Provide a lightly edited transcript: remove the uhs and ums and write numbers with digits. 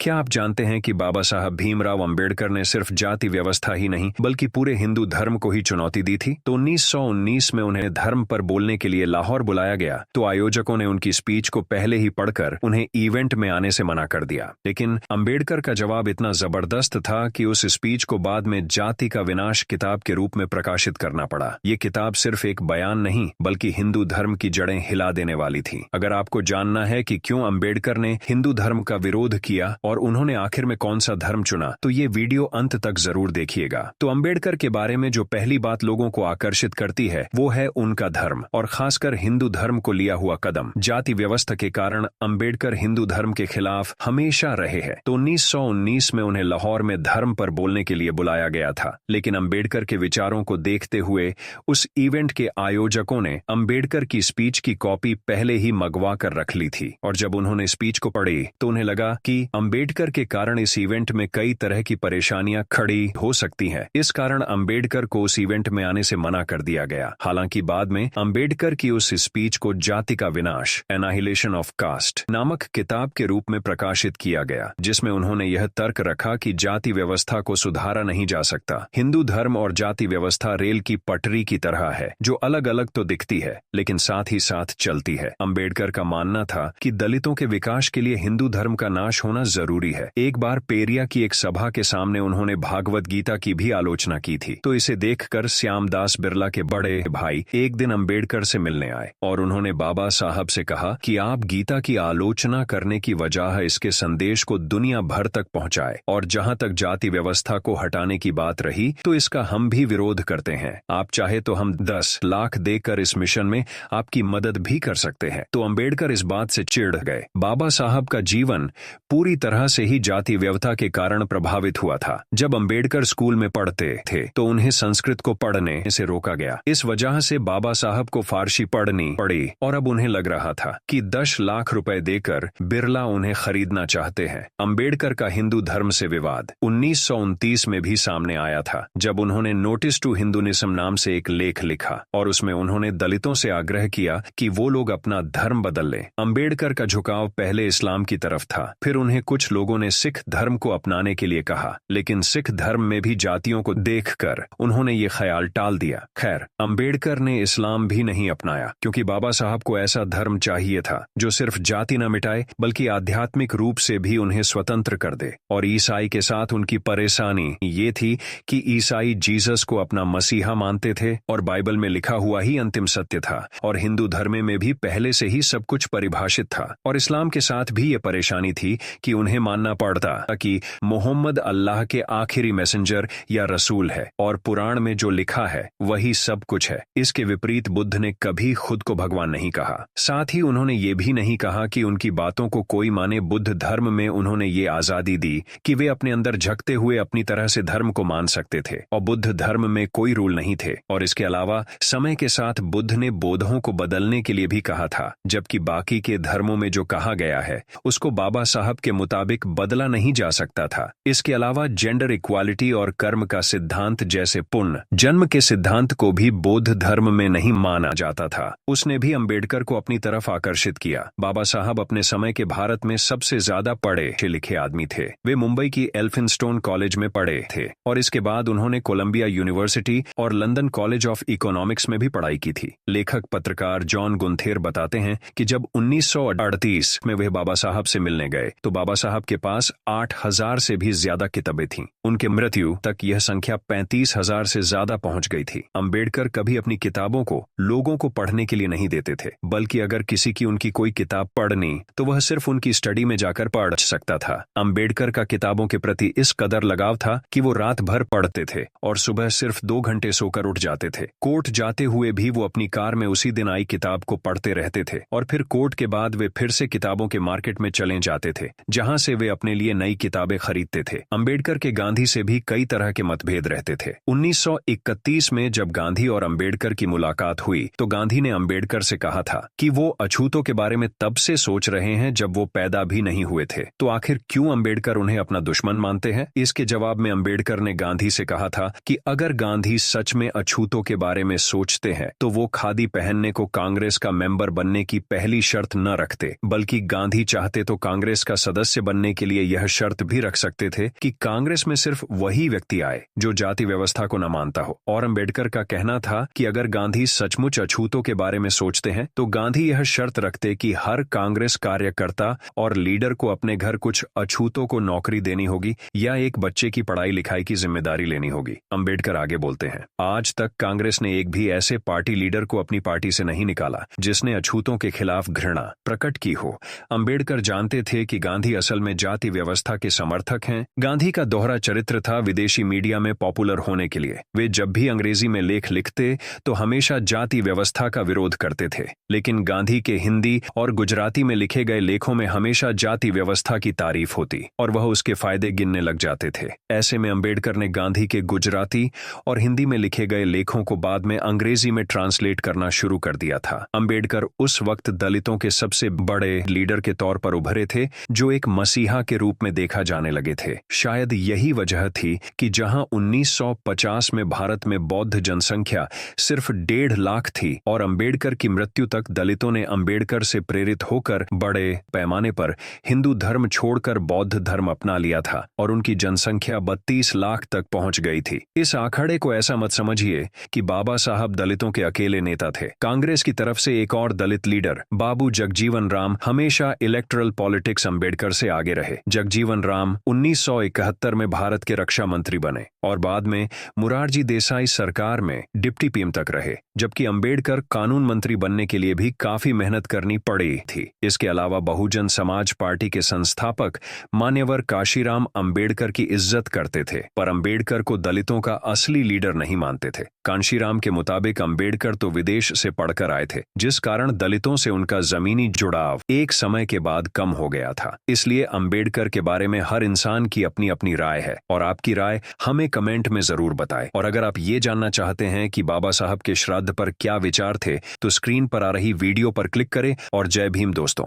क्या आप जानते हैं कि बाबा साहब भीमराव अंबेडकर ने सिर्फ जाति व्यवस्था ही नहीं बल्कि पूरे हिंदू धर्म को ही चुनौती दी थी? तो 1919 में उन्हें धर्म पर बोलने के लिए लाहौर बुलाया गया तो आयोजकों ने उनकी स्पीच को पहले ही पढ़कर उन्हें इवेंट में आने से मना कर दिया। लेकिन अंबेडकर का जवाब इतना जबरदस्त था कि उस स्पीच को बाद में जाति का विनाश किताब के रूप में प्रकाशित करना पड़ा। ये किताब सिर्फ एक बयान नहीं बल्कि हिंदू धर्म की जड़ें हिला देने वाली थी। अगर आपको जानना है कि क्यों अंबेडकर ने हिंदू धर्म का विरोध किया और उन्होंने आखिर में कौन सा धर्म चुना, तो ये वीडियो अंत तक जरूर देखिएगा। तो अंबेडकर के बारे में जो पहली बात लोगों को आकर्षित करती है वो है उनका धर्म और खासकर हिंदू धर्म को लिया हुआ कदम। जाति व्यवस्था के कारण अंबेडकर हिंदू धर्म के खिलाफ हमेशा रहे हैं। तो 1919 में उन्हें लाहौर में धर्म पर बोलने के लिए बुलाया गया था। लेकिन अंबेडकर के विचारों को देखते हुए उस इवेंट के आयोजकों ने अंबेडकर की स्पीच की कॉपी पहले ही मंगवा कर रख ली थी और जब उन्होंने स्पीच को पढ़ी तो उन्हें लगा कि अंबेडकर के कारण इस इवेंट में कई तरह की परेशानियां खड़ी हो सकती हैं। इस कारण अंबेडकर को उस इवेंट में आने से मना कर दिया गया। हालांकि बाद में अंबेडकर की उस स्पीच को जाति का विनाश, एनाहिलेशन ऑफ कास्ट नामक किताब के रूप में प्रकाशित किया गया, जिसमें उन्होंने यह तर्क रखा कि जाति व्यवस्था को सुधारा नहीं जा सकता। हिंदू धर्म और जाति व्यवस्था रेल की पटरी की तरह है जो अलग अलग तो दिखती है लेकिन साथ ही साथ चलती है। अंबेडकर का मानना था कि दलितों के विकास के लिए हिंदू धर्म का नाश होना जरूरी है। एक बार पेरिया की एक सभा के सामने उन्होंने भागवत गीता की भी आलोचना की थी। तो इसे देखकर श्यामदास बिरला के बड़े भाई एक दिन अंबेडकर से मिलने आए और उन्होंने बाबा साहब से कहा कि आप गीता की आलोचना करने की वजह इसके संदेश को दुनिया भर तक पहुंचाए और जहां तक जाति व्यवस्था को हटाने की बात रही तो इसका हम भी विरोध करते हैं। आप चाहे तो हम 10 लाख देकर इस मिशन में आपकी मदद भी कर सकते हैं। तो अंबेडकर इस बात से चिढ़ गए। बाबा साहब का जीवन पूरी तरह से ही जाति व्यवस्था के कारण प्रभावित हुआ था। जब अंबेडकर स्कूल में पढ़ते थे तो उन्हें संस्कृत को पढ़ने से रोका गया। इस वजह से बाबा साहब को फारसी पढ़नी पड़ी और अब उन्हें लग रहा था कि 10 लाख रुपए देकर बिरला उन्हें खरीदना चाहते हैं। अंबेडकर का हिंदू धर्म से विवाद 1929 में भी सामने आया था जब उन्होंने नोटिस टू हिंदुनिज्म नाम से एक लेख लिखा और उसमें उन्होंने दलितों से आग्रह किया कि वो लोग अपना धर्म बदल लें। अंबेडकर का झुकाव पहले इस्लाम की तरफ था, फिर उन्हें कुछ लोगों ने सिख धर्म को अपनाने के लिए कहा, लेकिन सिख धर्म में भी जातियों को देखकर उन्होंने ये ख्याल टाल दिया। खैर, अंबेडकर ने इस्लाम भी नहीं अपनाया क्योंकि बाबा साहब को ऐसा धर्म चाहिए था जो सिर्फ जाति न मिटाए बल्कि आध्यात्मिक रूप से भी उन्हें स्वतंत्र कर दे। और ईसाई के साथ उनकी परेशानी ये थी कि ईसाई जीसस को अपना मसीहा मानते थे और बाइबल में लिखा हुआ ही अंतिम सत्य था और हिंदू धर्म में भी पहले से ही सब कुछ परिभाषित था। और इस्लाम के साथ भी ये परेशानी थी कि उन्हें मानना पड़ता कि मोहम्मद अल्लाह के आखिरी मैसेंजर या रसूल है और पुराण में जो लिखा है वही सब कुछ है। इसके विपरीत बुद्ध ने कभी खुद को भगवान नहीं कहा। साथ ही उन्होंने ये भी नहीं कहा कि उनकी बातों को कोई माने। बुद्ध धर्म में उन्होंने ये आजादी दी कि वे अपने अंदर झकते हुए अपनी तरह से धर्म को मान सकते थे और बुद्ध धर्म में कोई रूल नहीं थे। और इसके अलावा समय के साथ बुद्ध ने बौद्धों को बदलने के लिए भी कहा था, जबकि बाकी के धर्मों में जो कहा गया है उसको बाबा साहब के मुताबिक बदला नहीं जा सकता था। इसके अलावा जेंडर इक्वालिटी और कर्म का सिद्धांत जैसे पुण्य जन्म के सिद्धांत को भी बौद्ध धर्म में नहीं माना जाता था। उसने भी अंबेडकर को अपनी तरफ आकर्षित किया। बाबा साहब अपने समय के भारत में सबसे ज्यादा पढ़े लिखे आदमी थे। वे मुंबई की एल्फिंस्टोन कॉलेज में पढ़े थे और इसके बाद उन्होंने कोलंबिया यूनिवर्सिटी और लंदन कॉलेज ऑफ इकोनॉमिक्स में भी पढ़ाई की थी। लेखक पत्रकार जॉन गुंथेर बताते हैं कि जब 1938 में वे बाबा साहब से मिलने गए तो बाबा साहब के पास 8,000 से भी ज्यादा किताबें थीं। उनके मृत्यु तक यह संख्या 35,000 से ज्यादा पहुंच गई थी। अंबेडकर कभी अपनी किताबों को लोगों को पढ़ने के लिए नहीं देते थे, बल्कि अगर किसी की उनकी कोई किताब पढ़नी तो वह सिर्फ उनकी स्टडी में जाकर पढ़ सकता था। अंबेडकर का किताबों के प्रति इस कदर लगाव था कि वो रात भर पढ़ते थे और सुबह सिर्फ 2 घंटे सोकर उठ जाते थे। कोर्ट जाते हुए भी वो अपनी कार में उसी दिन आई किताब को पढ़ते रहते थे और फिर कोर्ट के बाद वे फिर से किताबों के मार्केट में चले जाते थे जहां से वे अपने लिए नई किताबें खरीदते थे। अंबेडकर के गांधी से भी कई तरह के मतभेद रहते थे। 1931 में जब गांधी और अंबेडकर की मुलाकात हुई तो गांधी ने अंबेडकर से कहा था कि वो अछूतों के बारे में तब से सोच रहे हैं जब वो पैदा भी नहीं हुए थे, तो आखिर क्यों अंबेडकर उन्हें अपना दुश्मन मानते हैं? इसके जवाब में अंबेडकर ने गांधी से कहा था कि अगर गांधी सच में अछूतों के बारे में सोचते हैं तो वो खादी पहनने को कांग्रेस का मेंबर बनने की पहली शर्त न रखते, बल्कि गांधी चाहते तो कांग्रेस का सदस्य बनने के लिए यह शर्त भी रख सकते थे कि कांग्रेस में सिर्फ वही व्यक्ति आए जो जाति व्यवस्था को न मानता हो। और अंबेडकर का कहना था कि अगर गांधी सचमुच अछूतों के बारे में सोचते हैं तो गांधी यह शर्त रखते कि हर कांग्रेस कार्यकर्ता और लीडर को अपने घर कुछ अछूतों को नौकरी देनी होगी या एक बच्चे की पढ़ाई लिखाई की जिम्मेदारी लेनी होगी। अंबेडकर आगे बोलते हैं, आज तक कांग्रेस ने एक भी ऐसे पार्टी लीडर को अपनी पार्टी से नहीं निकाला जिसने अछूतों के खिलाफ घृणा प्रकट की हो। अंबेडकर जानते थे कि गांधी असल में जाति व्यवस्था के समर्थक हैं। गांधी का दोहरा चरित्र था विदेशी मीडिया में पॉपुलर होने के लिए। वे जब भी अंग्रेजी में लेख लिखते तो हमेशा जाति व्यवस्था का विरोध करते थे, लेकिन गांधी के हिंदी और गुजराती में लिखे गए लेखों में हमेशा जाति व्यवस्था की तारीफ होती और वह उसके फायदे गिनने लग जाते थे। ऐसे में अंबेडकर ने गांधी के गुजराती और हिंदी में लिखे गए लेखों को बाद में अंग्रेजी में ट्रांसलेट करना शुरू कर दिया था। अंबेडकर उस वक्त दलितों के सबसे बड़े लीडर के तौर पर उभरे थे, जो एक मसीहा के रूप में देखा जाने लगे थे। शायद यही वजह थी कि जहां 1950 में भारत में बौद्ध जनसंख्या सिर्फ 1.5 लाख थी और अंबेडकर की मृत्यु तक दलितों ने अंबेडकर से प्रेरित होकर बड़े पैमाने पर हिंदू धर्म छोड़कर बौद्ध धर्म अपना लिया था और उनकी जनसंख्या 32 लाख तक पहुंच गई थी। इस आंकड़े को ऐसा मत समझिए कि बाबा साहब दलितों के अकेले नेता थे। कांग्रेस की तरफ से एक और दलित लीडर बाबू जगजीवन राम हमेशा इलेक्टोरल पॉलिटिक्स अंबेडकर से आगे रहे। जगजीवन राम 1971 में भारत के रक्षा मंत्री बने और बाद में मुरारजी देसाई सरकार में डिप्टी पीएम तक रहे, जबकि अंबेडकर कानून मंत्री बनने के लिए भी काफी मेहनत करनी पड़ी थी। इसके अलावा बहुजन समाज पार्टी के संस्थापक मान्यवर काशीराम अंबेडकर की इज्जत करते थे, पर अंबेडकर को दलितों का असली लीडर नहीं मानते थे। कांशीराम के मुताबिक अंबेडकर तो विदेश से पढ़कर आए थे, जिस कारण दलितों से उनका जमीनी जुड़ाव एक समय के बाद कम हो गया था। इसलिए अंबेडकर के बारे में हर इंसान की अपनी अपनी राय है और आपकी राय हमें कमेंट में जरूर बताएं। और अगर आप ये जानना चाहते हैं कि बाबा साहब के श्राद्ध पर क्या विचार थे तो स्क्रीन पर आ रही वीडियो पर क्लिक करें और जय भीम दोस्तों।